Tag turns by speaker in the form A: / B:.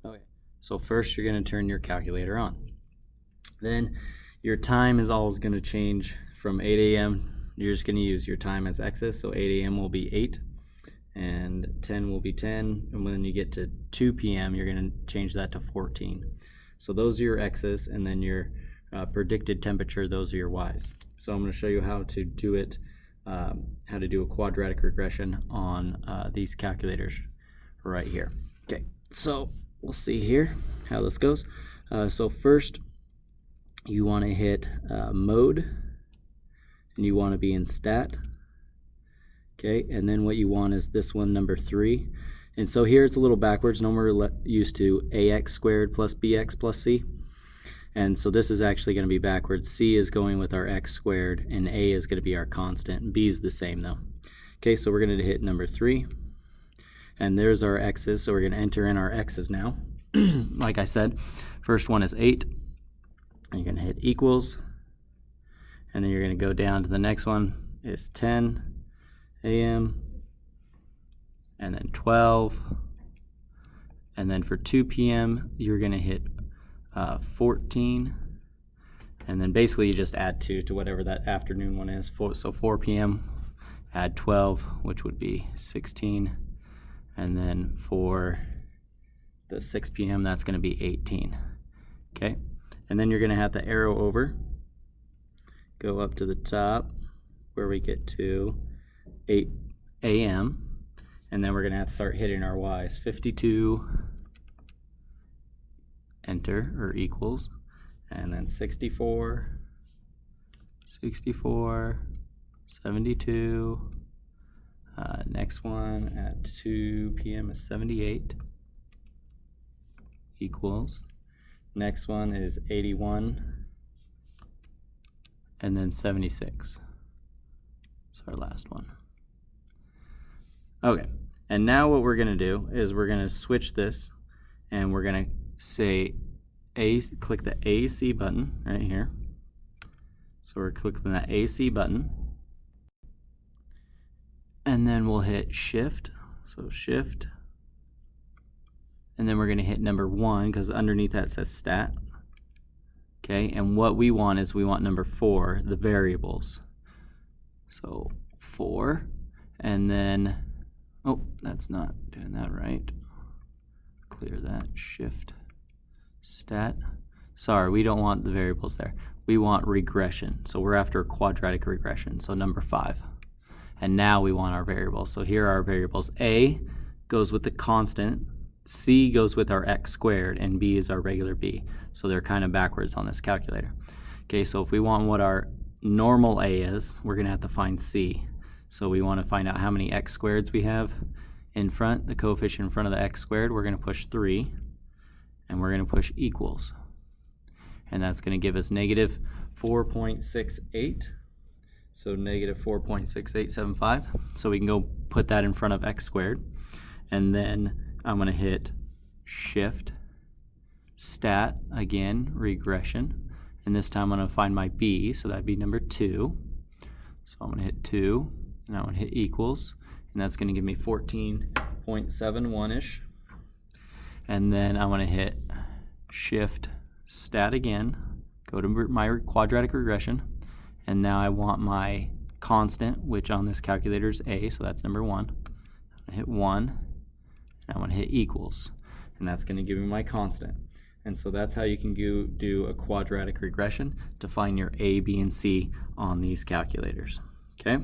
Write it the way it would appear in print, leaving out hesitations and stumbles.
A: Okay, so first you're going to turn your calculator on. Then your time is always going to change from 8 a.m. You're just going to use your time as x's, so 8 a.m. will be 8, and 10 will be 10, and when you get to 2 p.m. you're going to change that to 14. So those are your x's, and then your predicted temperature, those are your y's. So I'm going to show you how to do it, how to do a quadratic regression on these calculators right here. Okay, so we'll see here how this goes. So first, you want to hit mode, and you want to be in stat. Okay, and then what you want is this one, number 3. And so here it's a little backwards. Normally we're used to ax squared plus bx plus c. And so this is actually going to be backwards. C is going with our x squared, and a is going to be our constant, and b is the same though. Okay, so we're going to hit number 3. And there's our x's, so we're going to enter in our x's now. Like I said, first one is 8. And you're going to hit equals. And then you're going to go down to the next one is 10 a.m. and then 12. And then for 2 p.m. you're going to hit 14. And then basically you just add 2 to whatever that afternoon one is. So 4 p.m. add 12, which would be 16. And then for the 6 p.m. that's going to be 18. Okay, and then you're going to have the arrow over, go up to the top where we get to 8 a.m. and then we're going to have to start hitting our y's. 52, enter or equals, and then 64, 64, 72. Next one at 2 p.m. is 78, equals. Next one is 81, and then 76. It's our last one. Okay, and now what we're going to do is we're going to switch this, and we're going to say click the AC button right here. So we're clicking that AC button. And then we'll hit shift, so shift, and then we're going to hit number 1 because underneath that says stat. Okay, and what we want is we want number 4, the variables. So 4, and then, oh, that's not doing that right. Clear that, shift, stat. Sorry, we don't want the variables there. We want regression, so we're after quadratic regression, so number 5. And now we want our variables. So here are our variables. A goes with the constant, C goes with our x squared, and B is our regular B. So they're kind of backwards on this calculator. Okay, so if we want what our normal A is, we're going to have to find C. So we want to find out how many x squareds we have in front, the coefficient in front of the x squared. We're going to push 3, and we're going to push equals. And that's going to give us negative 4.68. So negative 4.6875. So we can go put that in front of x squared. And then I'm going to hit shift, stat, again, regression. And this time I'm going to find my b, so that'd be number 2. So I'm going to hit 2, and I'm going to hit equals. And that's going to give me 14.71-ish. And then I'm going to hit shift, stat again, go to my quadratic regression. And now I want my constant, which on this calculator is a, so that's number 1. I'm going to hit 1, and I'm going to hit equals. And that's going to give me my constant. And so that's how you can do a quadratic regression to find your A, B, and C on these calculators. Okay?